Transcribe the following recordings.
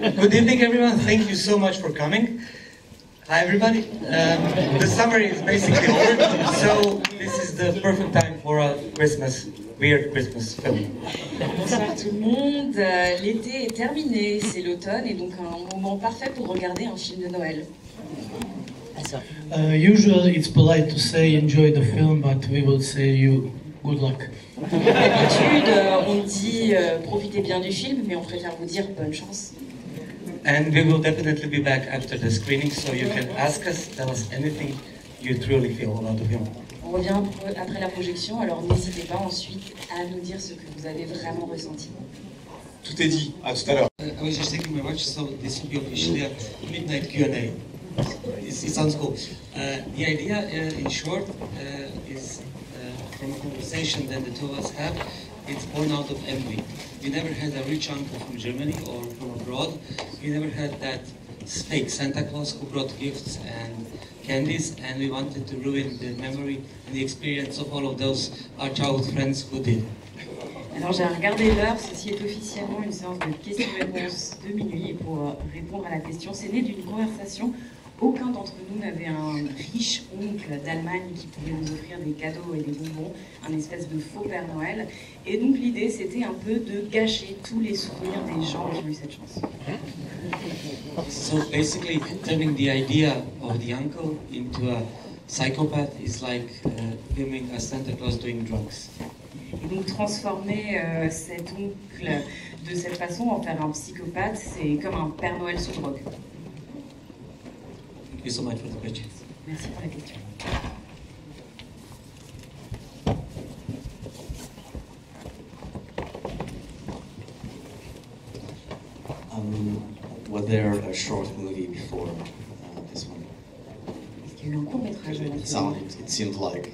Good evening, everyone. Thank you so much for coming. Hi, everybody. The summer is basically over, so this is the perfect time for a weird Christmas film. Bonsoir tout le monde. L'été est terminé, c'est l'automne, et donc un moment parfait pour regarder un film de Noël. Usually it's polite to say enjoy the film, but we will say you good luck. D'habitude, on dit profitez bien du film, mais on préfère vous dire bonne chance. And we will definitely be back after the screening, so you can ask us, tell us anything you truly feel about the film. On revient après la projection, alors n'hésitez pas ensuite à nous dire ce que vous avez vraiment ressenti. Tout est dit, à tout à l'heure. I was just taking my watch, so this will be officially a midnight Q&A. It sounds cool. The idea, in short, is from a conversation that the two of us have. It's born out of envy. We never had a rich uncle from Germany or from abroad. We never had that fake Santa Claus who brought gifts and candies, and we wanted to ruin the memory and the experience of all of those our childhood friends who did. Alors j'ai regardé l'heure, ceci est officiellement une séance de questions-réponses de minuit, et pour répondre à la question, c'est né d'une conversation. Aucun d'entre nous n'avait un riche oncle d'Allemagne qui pouvait nous offrir des cadeaux et des bonbons, un espèce de faux Père Noël. Et donc l'idée, c'était un peu de gâcher tous les souvenirs des gens qui ont eu cette chance. So basically, turning the idea of the uncle into a psychopath is like filming a Santa Claus doing drugs. Et donc transformer cet oncle de cette façon, en faire un psychopathe, c'est comme un Père Noël sous drogue. Thank you so much for the question. Merci pour la question. Was there a short movie before this one? Est-ce qu'il y a eu un court-métrage avant It seemed like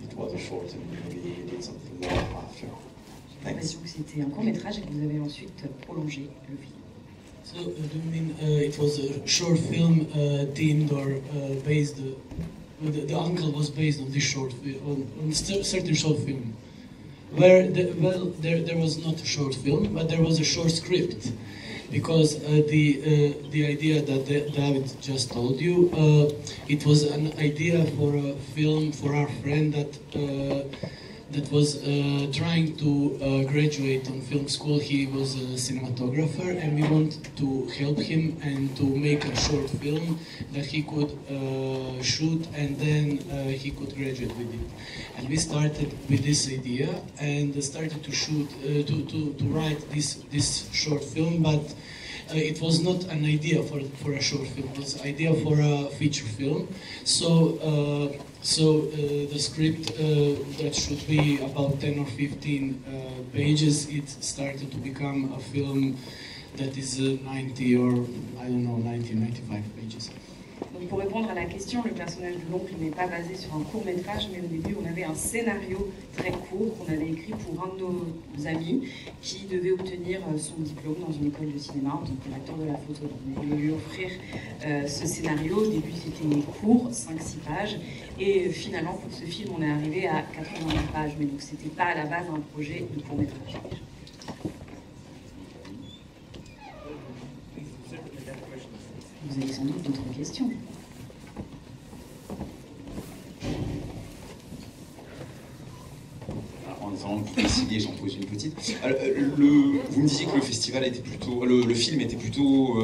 it was a short and maybe you did something more after. J'ai l'impression que c'était un court-métrage et que vous avez ensuite prolongé le film. So, do you mean it was a short film themed or based? The uncle was based on this short film, on certain short film. Where there was not a short film, but there was a short script, because the idea that David just told you, it was an idea for a film for our friend that was trying to graduate on film school. He was a cinematographer, and we wanted to help him and to make a short film that he could shoot, and then he could graduate with it. And we started with this idea and started to shoot, to write this short film, but it was not an idea for a short film. It was an idea for a feature film. So the script that should be about 10 or 15 pages, it started to become a film that is 90 or, I don't know, 90, 95 pages. Donc pour répondre à la question, le personnage de l'oncle n'est pas basé sur un court-métrage, mais au début on avait un scénario très court qu'on avait écrit pour un de nos amis qui devait obtenir son diplôme dans une école de cinéma en tant que l'acteur de la photo. Donc on voulait lui offrir ce scénario. Au début c'était court, 5-6 pages, et finalement pour ce film on est arrivé à 80 pages, mais donc c'était pas à la base un projet de court-métrage. Vous avez sans doute d'autres questions. En attendant que vous décidiez, j'en pose une petite. Vous me disiez que le festival était plutôt, le film était plutôt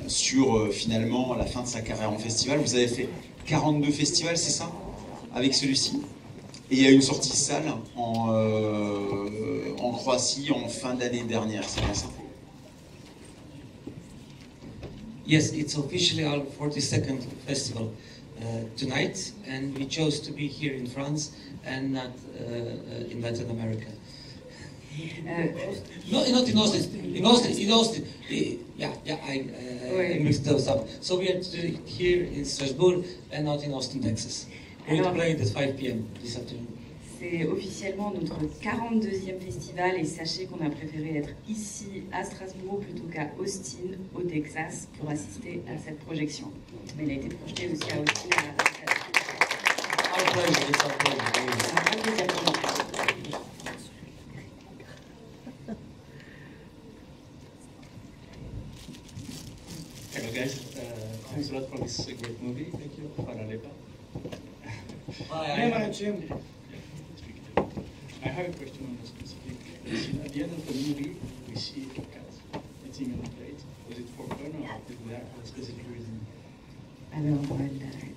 sur finalement la fin de sa carrière en festival. Vous avez fait 42 festivals, c'est ça, avec celui-ci? Et il y a une sortie salle en Croatie en fin d'année dernière, c'est bien ça? Yes, it's officially our 42nd festival tonight, and we chose to be here in France and not in Latin America. No, not in Austin. In Austin. I mixed those up. So we are here in Strasbourg and not in Austin, Texas. We will play at 5 p.m. this afternoon. C'est officiellement notre 42e festival, et sachez qu'on a préféré être ici à Strasbourg plutôt qu'à Austin, au Texas, pour assister à cette projection. Mais il a été projeté aussi à Austin. C'est un grand plaisir pour nous. guys, thanks a lot for this great movie. Thank you. I have a question on a specific scene. At the end of the movie, we see a cat eating on a plate. Was it for fun or did we have a specific reason? Alors,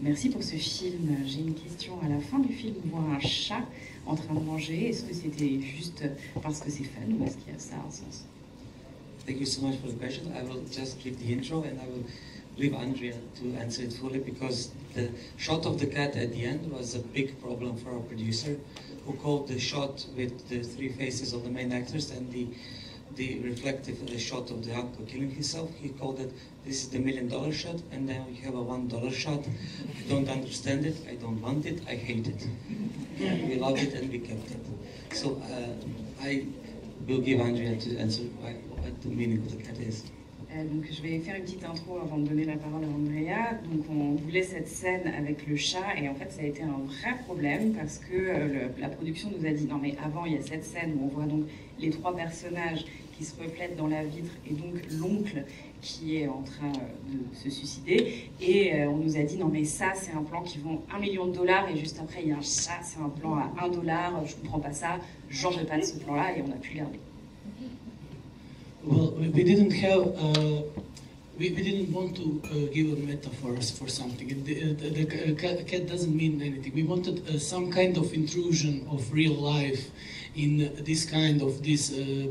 merci pour ce film. J'ai une question. À la fin du film, on voit un chat en train de manger. Est-ce que c'était juste parce que c'est fun ou est-ce qu'il y a ça un sens? Thank you so much for the question. I will just give the intro and I will leave Andrea to answer it fully because the shot of the cat at the end was a big problem for our producer who called the shot with the three faces of the main actors and the reflective shot of the uncle killing himself. He called it, this is the $1 million shot, and now you have a $1 shot. I don't understand it, I don't want it, I hate it. We loved it and we kept it. So I will give Andrea to answer what the meaning of the cat is. Donc je vais faire une petite intro avant de donner la parole à Andrea. Donc on voulait cette scène avec le chat et en fait ça a été un vrai problème parce que la production nous a dit non mais avant il y a cette scène où on voit donc les trois personnages qui se reflètent dans la vitre et donc l'oncle qui est en train de se suicider et on nous a dit non mais ça c'est un plan qui vaut $1 million et juste après il y a un chat, c'est un plan à $1, je comprends pas ça, j'en veux pas de ce plan là et on a pu le garder. Well, we didn't have, we didn't want to give a metaphors for something. The cat doesn't mean anything. We wanted some kind of intrusion of real life in this kind of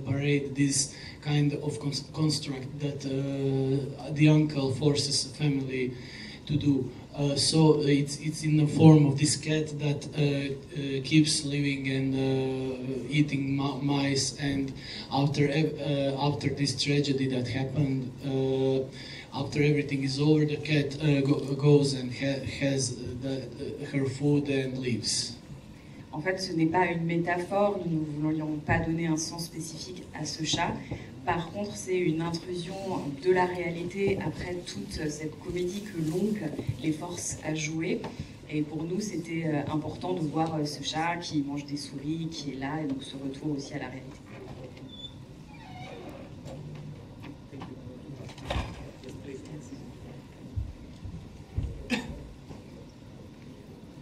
parade, this kind of construct that the uncle forces family to do. So it's in the form of this cat that keeps living and eating mice, and after this tragedy that happened, after everything is over, the cat goes and has her food and leaves. En fait, ce n'est pas une métaphore, nous ne voulions pas donner un sens spécifique à ce chat. Par contre, c'est une intrusion de la réalité après toute cette comédie que l'oncle les force à jouer. Et pour nous, c'était important de voir ce chat qui mange des souris, qui est là, et donc ce retour aussi à la réalité.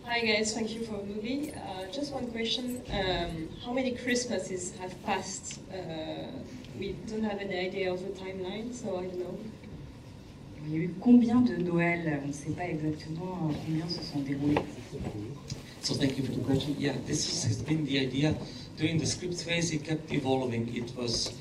Hi guys, thank you for the movie. Just one question. How many Christmases have passed? We don't have any idea of the timeline, so I don't know. Il y a eu combien de Noël? On ne sait pas exactement combien se sont déroulés. So thank you for the question. Yeah, this has been the idea. During the script phase, it kept evolving. It was,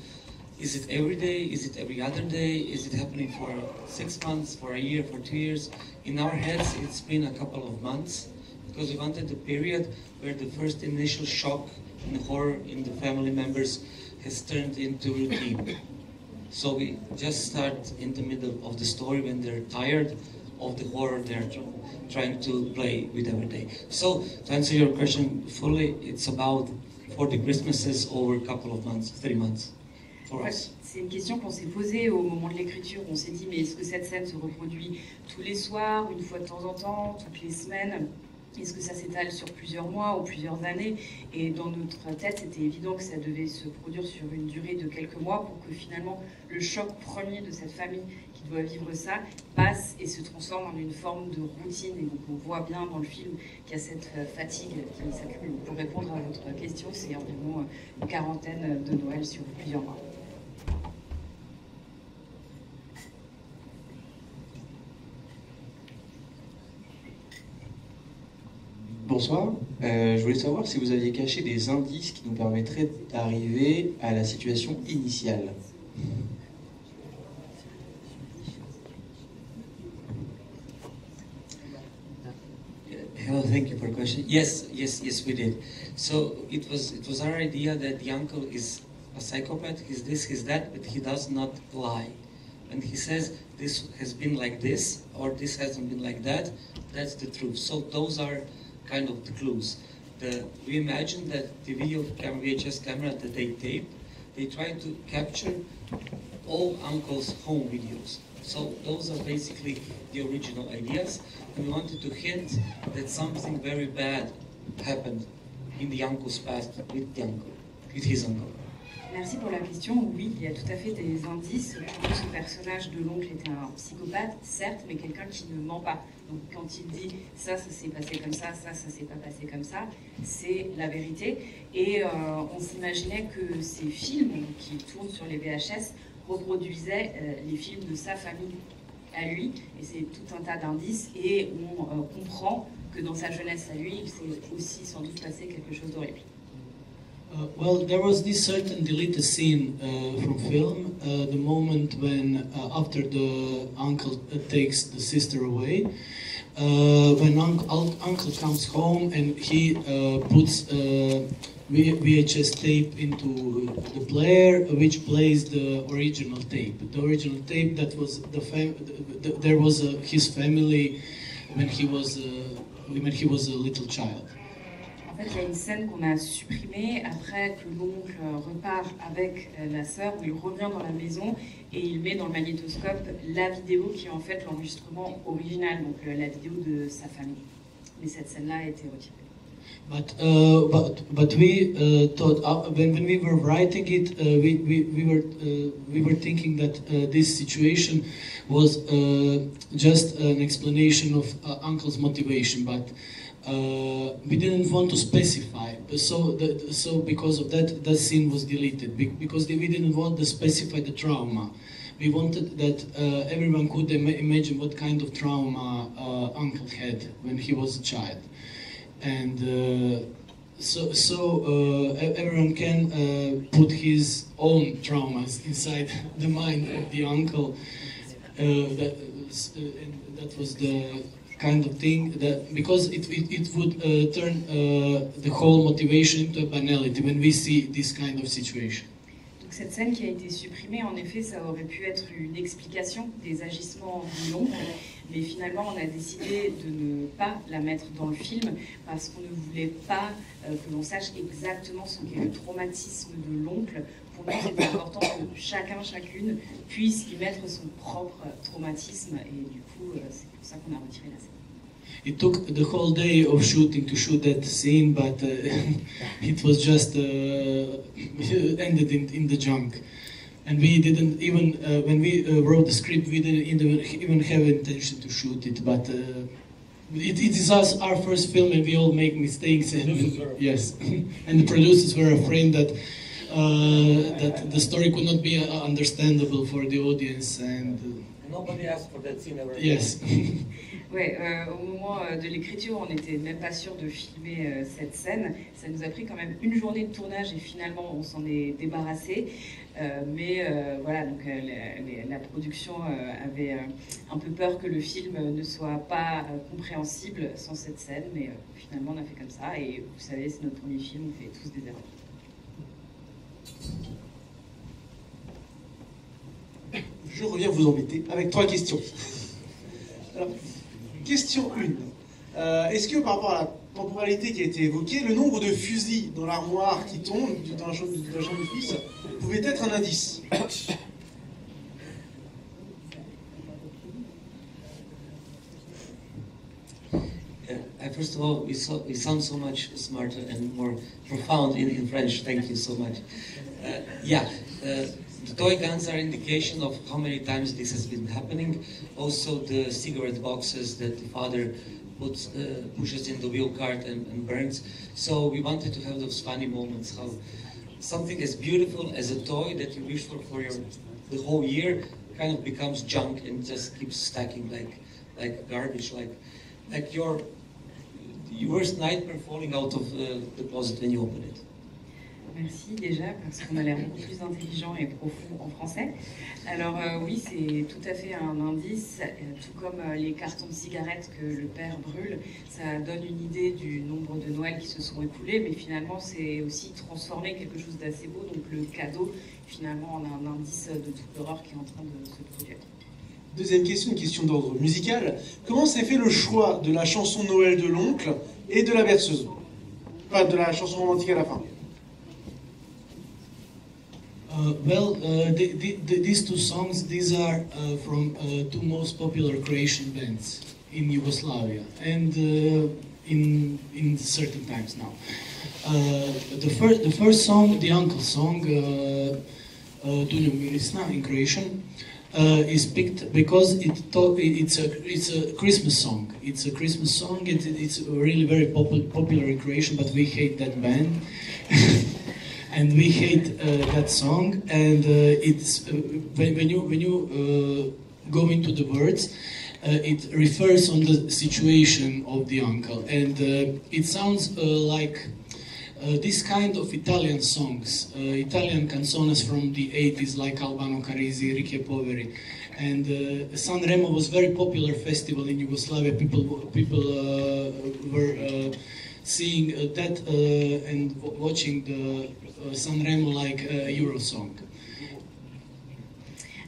is it every day? Is it every other day? Is it happening for 6 months, for a year, for 2 years? In our heads, it's been a couple of months because we wanted a period where the first initial shock and horror in the family members has turned into routine. So we just start in the middle of the story when they're tired of the horror they're trying to play with every day. So to answer your question fully, it's about 40 Christmases over a couple of months, 3 months for us. C'est une question qu'on s'est posée au moment de l'écriture. On s'est dit, mais est-ce que cette scène se reproduit tous les soirs, une fois de temps en temps, toutes les semaines? Est-ce que ça s'étale sur plusieurs mois ou plusieurs années? Et dans notre tête, c'était évident que ça devait se produire sur une durée de quelques mois pour que finalement le choc premier de cette famille qui doit vivre ça passe et se transforme en une forme de routine. Et donc on voit bien dans le film qu'il y a cette fatigue qui s'accumule. Pour répondre à votre question, c'est environ une quarantaine de Noël sur plusieurs mois. Bonsoir, je voulais savoir si vous aviez caché des indices qui nous permettraient d'arriver à la situation initiale. Hello, thank you for the question. Yes, we did. So it was our idea that the uncle is a psychopath, he's this, he's that, but he does not lie. When he says this has been like this, or this hasn't been like that, that's the truth. So those are kind of the clues. We imagine that the video camera, VHS camera that they taped, they tried to capture all uncle's home videos. So those are basically the original ideas, and we wanted to hint that something very bad happened in the uncle's past with his uncle. Merci pour la question. Oui, il y a tout à fait des indices. Pour nous, ce personnage de l'oncle était un psychopathe, certes, mais quelqu'un qui ne ment pas. Donc quand il dit ça s'est passé comme ça s'est pas passé comme ça, c'est la vérité. Et on s'imaginait que ces films qui tournent sur les VHS reproduisaient les films de sa famille à lui. Et c'est tout un tas d'indices. Et on comprend que dans sa jeunesse à lui, il s'est aussi sans doute passé quelque chose d'horrible. Well, there was this certain deleted scene from film, the moment when, after the uncle takes the sister away, when uncle comes home and he puts VHS tape into the player, which plays the original tape. The original tape that was there was his family when he was a little child. En fait, il y a une scène qu'on a supprimée après que l'oncle repart avec la sœur, où il revient dans la maison et il met dans le magnétoscope la vidéo qui est en fait l'enregistrement original, donc la vidéo de sa famille. Mais cette scène-là a été retirée. But we thought when we were writing it, we were thinking that this situation was just an explanation of uncle's motivation, but we didn't want to specify. So because of that, that scene was deleted because we didn't want to specify the trauma. We wanted that everyone could imagine what kind of trauma uncle had when he was a child. And so everyone can put his own traumas inside the mind of the uncle. That was the kind of thing that, because it would turn the whole motivation into a banality when we see this kind of situation. Cette scène qui a été supprimée, en effet, ça aurait pu être une explication des agissements de l'oncle, mais finalement on a décidé de ne pas la mettre dans le film parce qu'on ne voulait pas que l'on sache exactement ce qu'est le traumatisme de l'oncle. Pour nous, c'était important que chacune puisse y mettre son propre traumatisme, et du coup, c'est pour ça qu'on a retiré la scène. It took the whole day of shooting to shoot that scene, but it was just ended in the junk. And we didn't even, when we wrote the script, we didn't even have intention to shoot it. But it is our first film, and we all make mistakes. And, yes, and the producers were afraid that that the story could not be understandable for the audience. And nobody asked for that scene ever. Yes. Ouais, au moment de l'écriture, on n'était même pas sûr de filmer cette scène. Ça nous a pris quand même une journée de tournage et finalement on s'en est débarrassé. Mais voilà, donc la production avait un peu peur que le film ne soit pas compréhensible sans cette scène. Mais finalement on a fait comme ça, et vous savez, c'est notre premier film, on fait tous des erreurs. Je reviens vous embêter avec 3 questions. Alors, question 1. Est-ce que par rapport à la temporalité qui a été évoquée, le nombre de fusils dans l'armoire qui tombent dans la chambre du fils pouvait être un indice? First of all, we sound so much smarter and more profound in French. Thank you so much. The toy guns are indication of how many times this has been happening. Also, the cigarette boxes that the father pushes in the wheel cart and burns. So we wanted to have those funny moments, how something as beautiful as a toy that you wish for the whole year kind of becomes junk and just keeps stacking like garbage, like your worst nightmare falling out of the closet when you open it. Merci déjà, parce qu'on a l'air beaucoup plus intelligent et profond en français. Alors oui, c'est tout à fait un indice, tout comme les cartons de cigarettes que le père brûle, ça donne une idée du nombre de Noëls qui se sont écoulés, mais finalement c'est aussi transformer quelque chose d'assez beau, donc le cadeau, finalement on a un indice de toute l'horreur qui est en train de se produire. Deuxième question, une question d'ordre musical. Comment s'est fait le choix de la chanson Noël de l'oncle et de la berceuse? Pas de la chanson romantique à la fin. These 2 songs, these are from 2 most popular Croatian bands in Yugoslavia, and in certain times now. The first song, the uncle song, Dunja Mirisna in Croatian, is picked because it's a Christmas song. It's a Christmas song. It's really very popular in Croatian, but we hate that band. And we hate that song, and it's when you go into the words, it refers on the situation of the uncle, and it sounds like this kind of Italian songs, Italian canzones from the 80s, like Albano Carisi, Ricche Poveri, and Sanremo was very popular festival in Yugoslavia. People were seeing that and watching the Sanremo like Eurosong.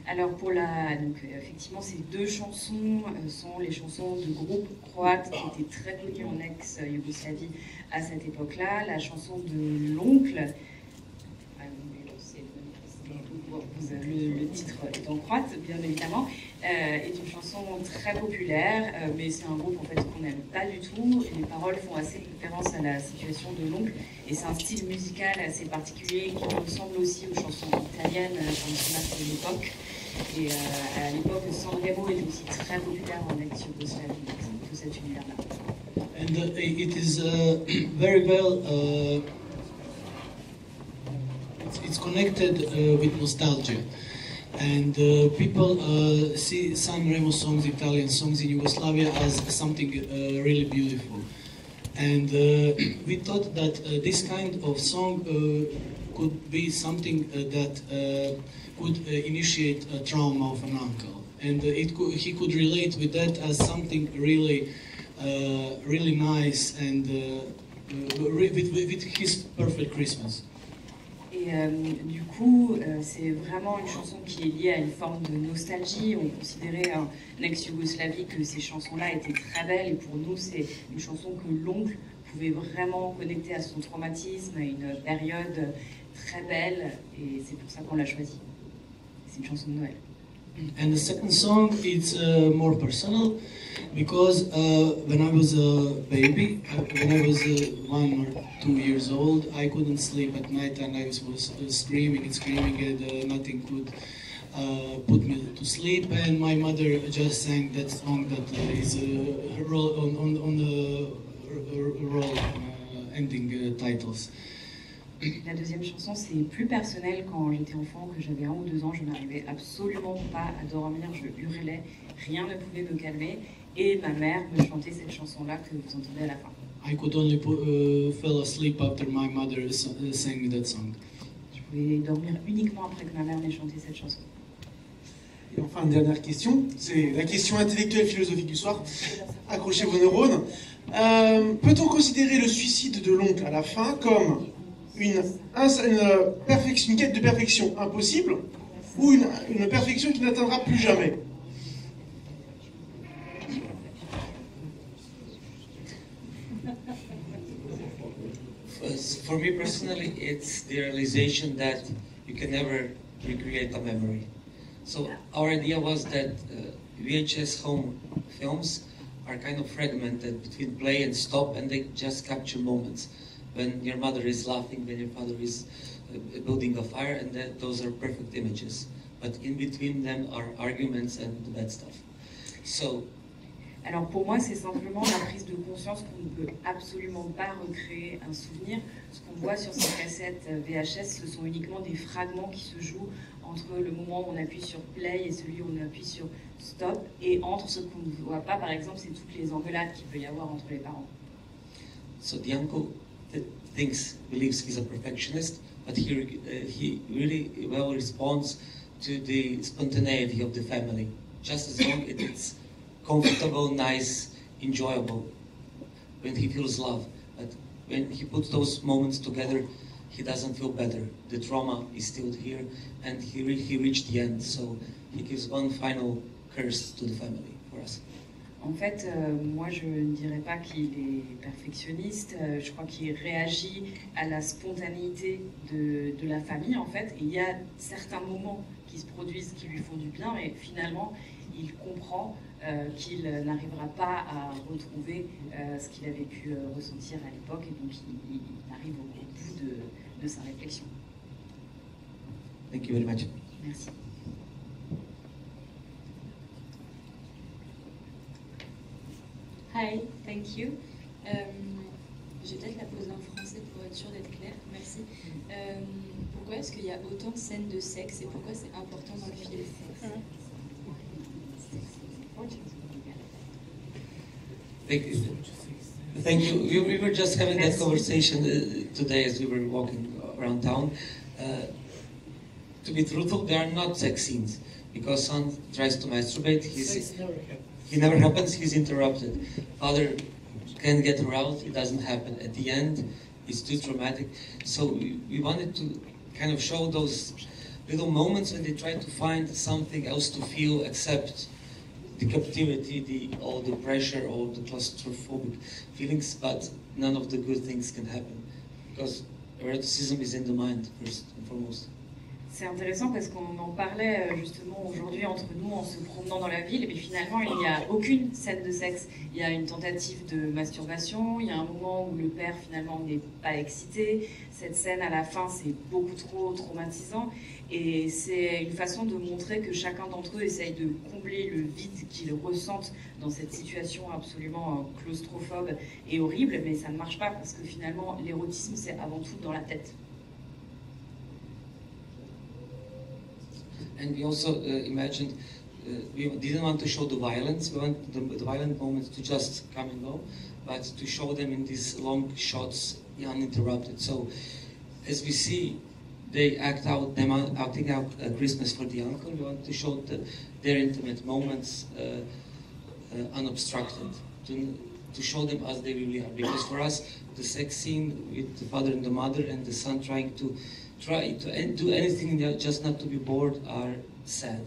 Alors donc effectivement ces deux chansons sont les chansons de groupes croates qui étaient très connus en ex-Yougoslavie à cette époque-là. La chanson de l'oncle, le titre est en croate bien évidemment, est une chanson très populaire, mais c'est un groupe en fait qu'on n'aime pas du tout. Les paroles font assez référence à la situation de l'oncle et c'est un style musical assez particulier qui ressemble aussi aux chansons italiennes traditionnelles de l'époque. Et à l'époque, Sanremo est aussi très populaire en ex-Yougoslavie, tout cet univers-là. And it is very well. It's connected with nostalgia, and people see Sanremo songs, Italian songs in Yugoslavia as something really beautiful. And we thought that this kind of song could be something that could initiate a trauma of an uncle, and he could relate with that as something really, really nice, and with his perfect Christmas. Et du coup, c'est vraiment une chanson qui est liée à une forme de nostalgie. On considérait en ex-Yougoslavie que ces chansons-là étaient très belles, et pour nous, c'est une chanson que l'oncle pouvait vraiment connecter à son traumatisme, à une période très belle, et c'est pour ça qu'on l'a choisie. C'est une chanson de Noël. And the second song, it's more personal, because when I was a baby, when I was 1 or 2 years old, I couldn't sleep at night, and I was screaming and screaming, and nothing could put me to sleep. And my mother just sang that song that is on the roll ending titles. La deuxième chanson, c'est plus personnel. Quand j'étais enfant, que j'avais 1 ou 2 ans, je n'arrivais absolument pas à dormir, je hurlais, rien ne pouvait me calmer, et ma mère me chantait cette chanson-là que vous entendez à la fin. I could only fall asleep after my mother sang that song. Je pouvais dormir uniquement après que ma mère m'ait chanté cette chanson. Et enfin, une dernière question, c'est la question intellectuelle philosophique du soir. Accrochez vos neurones. Peut-on considérer le suicide de l'oncle à la fin comme une quête de perfection impossible ou une perfection qui n'atteindra plus jamais? For me personally, it's the realization that you can never recreate a memory. So our idea was that VHS home films are kind of fragmented between play and stop, and they just capture moments. When your mother is laughing, when your father is building a fire, and those are perfect images. But in between them are arguments and the bad stuff. So, alors pour moi, c'est simplement la prise de conscience qu'on ne peut absolument pas recréer un souvenir. Ce qu'on voit sur ces cassettes VHS, ce sont uniquement des fragments qui se jouent entre le moment où on appuie sur play et celui où on appuie sur stop. Et entre ce qu'on ne voit pas, par exemple, c'est toutes les engueulades qu'il peut y avoir entre les parents. So the uncle believes he's a perfectionist, but he really well responds to the spontaneity of the family. Just as long as it's comfortable, nice, enjoyable, when he feels love. But when he puts those moments together, he doesn't feel better. The trauma is still here, and he reached the end, so he gives one final curse to the family for us. En fait, moi je ne dirais pas qu'il est perfectionniste, je crois qu'il réagit à la spontanéité de la famille en fait. Et il y a certains moments qui se produisent qui lui font du bien, mais finalement il comprend qu'il n'arrivera pas à retrouver ce qu'il avait pu ressentir à l'époque, et donc il arrive au bout de sa réflexion. Thank you very much. Merci. Hi, thank you. Je vais peut-être la poser en français pour être sûre d'être claire. Merci. Pourquoi est-ce qu'il y a autant de scènes de sexe et pourquoi c'est important dans le film? Thank you. We were just having that conversation today as we were walking around town. To be truthful, there are not sex scenes because son tries to masturbate. He never happens. He's interrupted. Father can get aroused. It doesn't happen. At the end, it's too traumatic. So we wanted to kind of show those little moments when they try to find something else to feel except the captivity, all the pressure, all the claustrophobic feelings, but none of the good things can happen because eroticism is in the mind first and foremost. C'est intéressant parce qu'on en parlait justement aujourd'hui entre nous en se promenant dans la ville, mais finalement il n'y a aucune scène de sexe. Il y a une tentative de masturbation, il y a un moment où le père finalement n'est pas excité, cette scène à la fin c'est beaucoup trop traumatisant, et c'est une façon de montrer que chacun d'entre eux essaye de combler le vide qu'ils ressentent dans cette situation absolument claustrophobe et horrible, mais ça ne marche pas parce que finalement l'érotisme c'est avant tout dans la tête. And we also imagined, we didn't want to show the violence, we want the violent moments to just come and go, but to show them in these long shots, uninterrupted. So, as we see, they acting out Christmas for the uncle, we want to show their intimate moments unobstructed, to show them as they really are. Because for us, the sex scene with the father and the mother and the son trying to do anything just not to be bored are sad.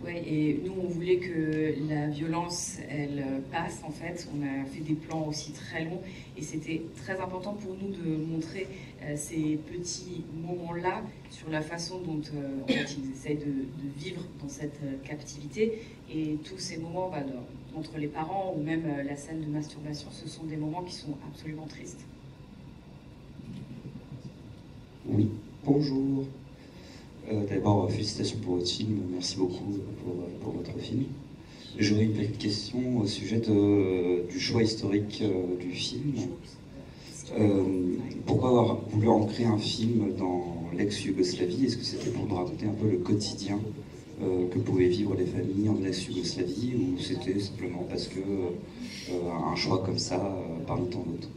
Ouais, et nous on voulait que la violence elle passe en fait. On a fait des plans aussi très longs et c'était très important pour nous de montrer ces petits moments-là sur la façon dont en fait, ils essayent de vivre dans cette captivité, et tous ces moments entre les parents ou même la scène de masturbation, ce sont des moments qui sont absolument tristes. Oui, bonjour. D'abord, félicitations pour votre film, merci beaucoup pour votre film. J'aurais une petite question au sujet du choix historique du film. Pourquoi avoir voulu ancrer un film dans l'ex-Yougoslavie? Est-ce que c'était pour nous raconter un peu le quotidien que pouvaient vivre les familles en ex-Yougoslavie, ou c'était simplement parce que un choix comme ça parmi tant d'autres?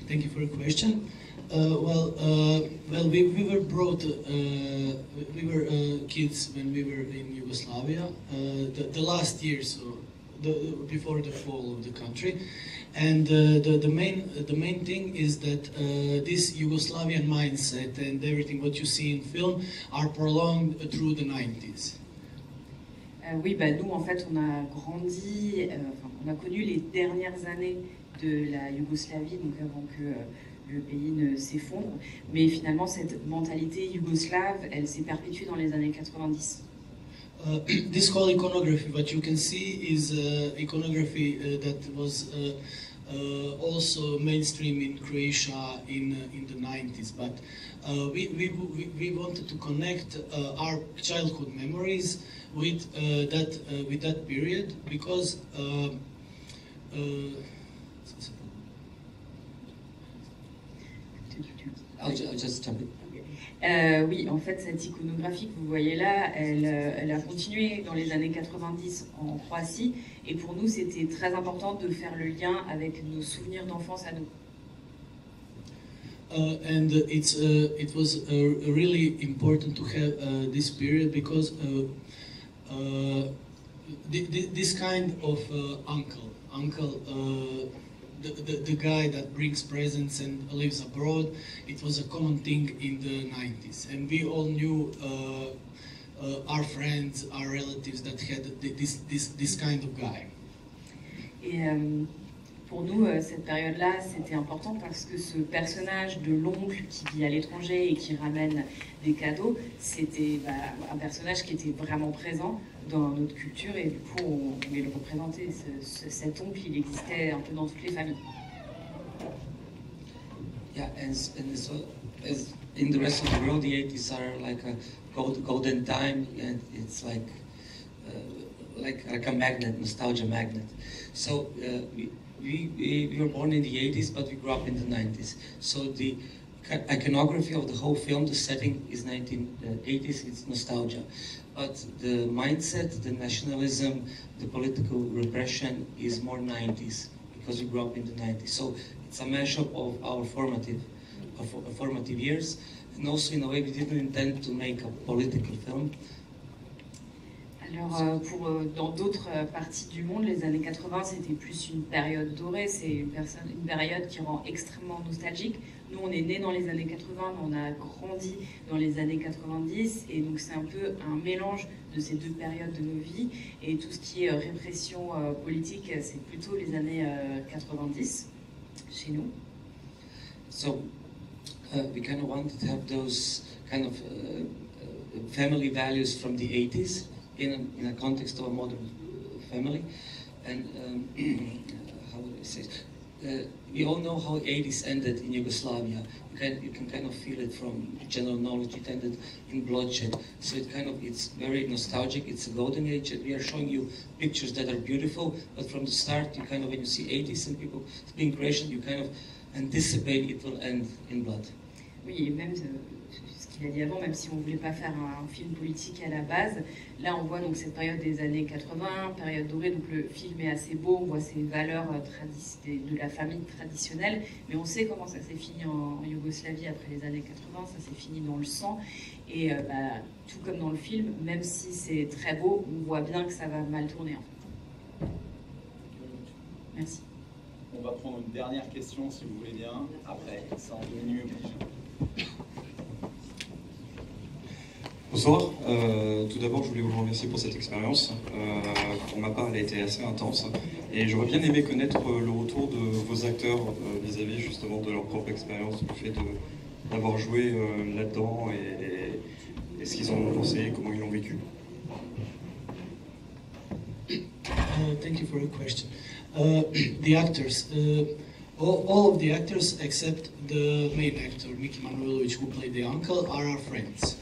Thank you for the question. Well, we were brought. We were kids when we were in Yugoslavia, the last year, so before the fall of the country, and the main thing is that this Yugoslavian mindset and everything what you see in film are prolonged through the 90s. Oui, nous en fait on a grandi, on a connu les dernières années de la Yougoslavie, donc avant que le pays ne s'effondre, mais finalement cette mentalité yougoslave, elle s'est perpétuée dans les années 90. This whole iconography, what you can see is iconography that was also mainstream in Croatia in the 90s, but we wanted to connect our childhood memories with that period, because I'll just jump in. Oui, en fait, cette iconographie que vous voyez là, elle a continué dans les années 90 en Croatie, et pour nous, c'était très important de faire le lien avec nos souvenirs d'enfance à nous. And it was really important to have this period, because this kind of uncle. The guy that brings presents and lives abroad, it was a common thing in the 90s, and we all knew our friends, our relatives that had this kind of guy. Et Pour nous, cette période-là, c'était important parce que ce personnage de l'oncle qui vit à l'étranger et qui ramène des cadeaux, c'était un personnage qui était vraiment présent dans notre culture et du coup, on voulait le représenter. Cet oncle, il existait un peu dans toutes les familles. Yeah, and so, as in the rest of the world, the 80s are like a golden time, and it's like a magnet, nostalgia magnet. So we were born in the 80s, but we grew up in the 90s. So the iconography of the whole film, the setting is 1980s, it's nostalgia. But the mindset, the nationalism, the political repression is more 90s, because we grew up in the 90s. So it's a mashup of our formative years, and also in a way we didn't intend to make a political film. Alors, dans d'autres parties du monde, les années 80, c'était plus une période dorée, c'est une période qui rend extrêmement nostalgique. Nous, on est nés dans les années 80, mais on a grandi dans les années 90, et donc c'est un peu un mélange de ces deux périodes de nos vies. Et tout ce qui est répression politique, c'est plutôt les années 90 chez nous. So, we kind of wanted to have those kind of family values from the 80s. In a context of a modern family, and how would I say? We all know how 80s ended in Yugoslavia. You can kind of feel it from general knowledge. It ended in bloodshed. So it's very nostalgic. It's a golden age, and we are showing you pictures that are beautiful. But from the start, when you see 80s and people being creation, you kind of anticipate it will end in blood. Oui, même ce qu'il a dit avant, même si on ne voulait pas faire un film politique à la base, là on voit donc cette période des années 80, période dorée, donc le film est assez beau, on voit ces valeurs de la famille traditionnelle, mais on sait comment ça s'est fini en Yougoslavie après les années 80, ça s'est fini dans le sang, et tout comme dans le film, même si c'est très beau, on voit bien que ça va mal tourner en fait. Merci. On va prendre une dernière question si vous voulez bien, après, ça en diminue obligé. Bonsoir. Tout d'abord, je voulais vous remercier pour cette expérience. Pour ma part, elle a été assez intense. Et j'aurais bien aimé connaître le retour de vos acteurs vis-à-vis justement de leur propre expérience, du fait d'avoir joué là-dedans et ce qu'ils en ont pensé, comment ils l'ont vécu. Thank you for your question. The actors, all of the actors except the main actor, Miki Manojlović, who played the uncle, are our friends.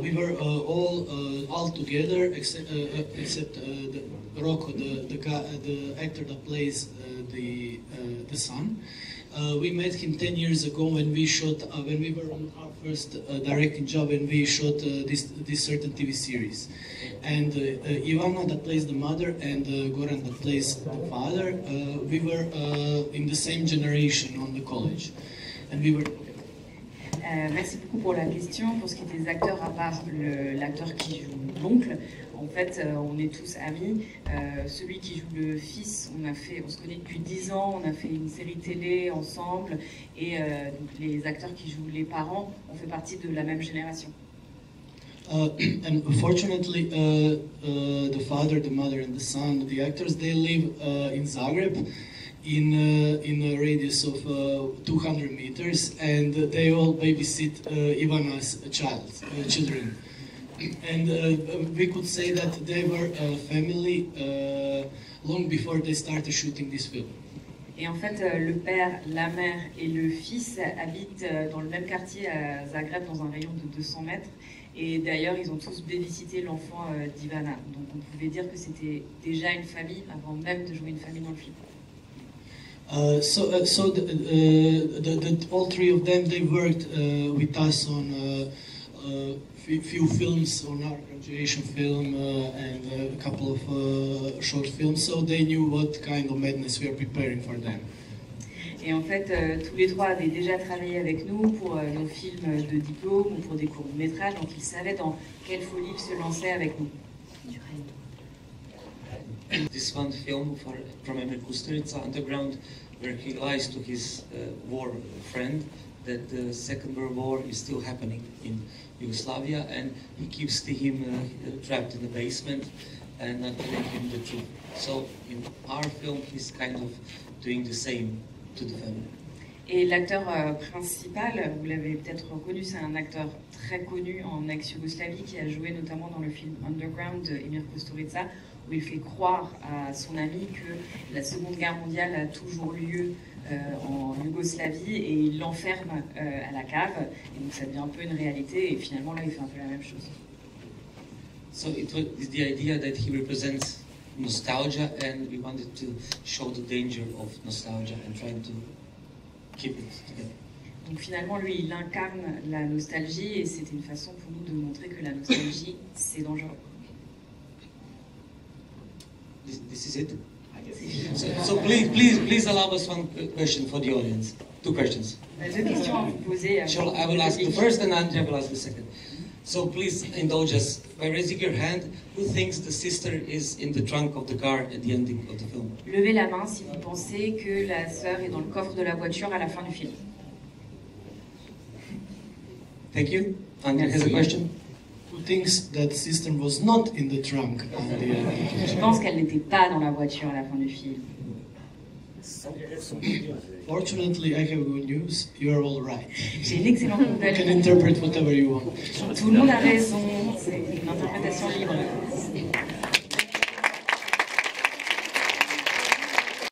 We were all together, except Rocco, the actor that plays the son. We met him 10 years ago when we shot, when we were on our first directing job, and we shot this certain TV series. And Ivana, that plays the mother, and Goran, that plays the father, we were in the same generation on the college, and we were. Merci beaucoup pour la question. Pour ce qui est des acteurs, à part l'acteur qui joue l'oncle, en fait, on est tous amis. Celui qui joue le fils, on se connaît depuis 10 ans, on a fait une série télé ensemble, et donc les acteurs qui jouent les parents, on fait partie de la même génération. And fortunately, the father, the mother, and the son, the actors, they live in Zagreb, in a radius of 200 meters, and they all babysit Ivana's children. And we could say that they were a family long before they started shooting this film. Et en fait, le père, la mère et le fils habitent dans le même quartier à Zagreb, dans un rayon de 200 mètres. Et d'ailleurs, ils ont tous babysité l'enfant d'Ivana. Donc on pouvait dire que c'était déjà une famille avant même de jouer une famille dans le film. All three of them, they worked with us on few films, on our graduation film and a couple of short films, so they knew what kind of madness we are preparing for them. Et en fait, tous les trois avaient déjà travaillé avec nous pour nos films de diplôme ou pour des courts-métrages, donc ils savaient dans quelle folie ils se lançaient avec nous. This one film from Emir Kusturica, Underground, where he lies to his war friend that the Second World War is still happening in Yugoslavia, and he keeps him trapped in the basement, and not telling him the truth. So in our film, he's kind of doing the same to the family. Et l'acteur principal, vous l'avez peut-être reconnu, c'est un acteur très connu en ex-Yougoslavie qui a joué notamment dans le film Underground de Emir Kusturica, où il fait croire à son ami que la Seconde Guerre mondiale a toujours lieu en Yougoslavie et il l'enferme à la cave. Et donc ça devient un peu une réalité et finalement là il fait un peu la même chose. So it was the idea that he represents nostalgia, and we wanted to show the danger of nostalgia and trying to keep it together. Donc finalement, lui, il incarne la nostalgie et c'était une façon pour nous de montrer que la nostalgie, c'est dangereux. This is it? So please allow us one question for the audience. Two questions. Deux questions à vous poser. I will ask the first and Andrija will ask the second. So please indulge us by raising your hand. Who thinks the sister is in the trunk of the car at the ending of the film? Levez la main si vous pensez que la sœur est dans le coffre de la voiture à la fin du film. Thank you. Andrija has a question. Who thinks that sister was not in the trunk? Je pense qu'elle n'était pas dans la voiture à la fin du film. Fortunately, I have good news. You are all right. J'ai une excellente You nouvelle. can interpret whatever you want. Tout le monde a raison. C'est une interprétation libre.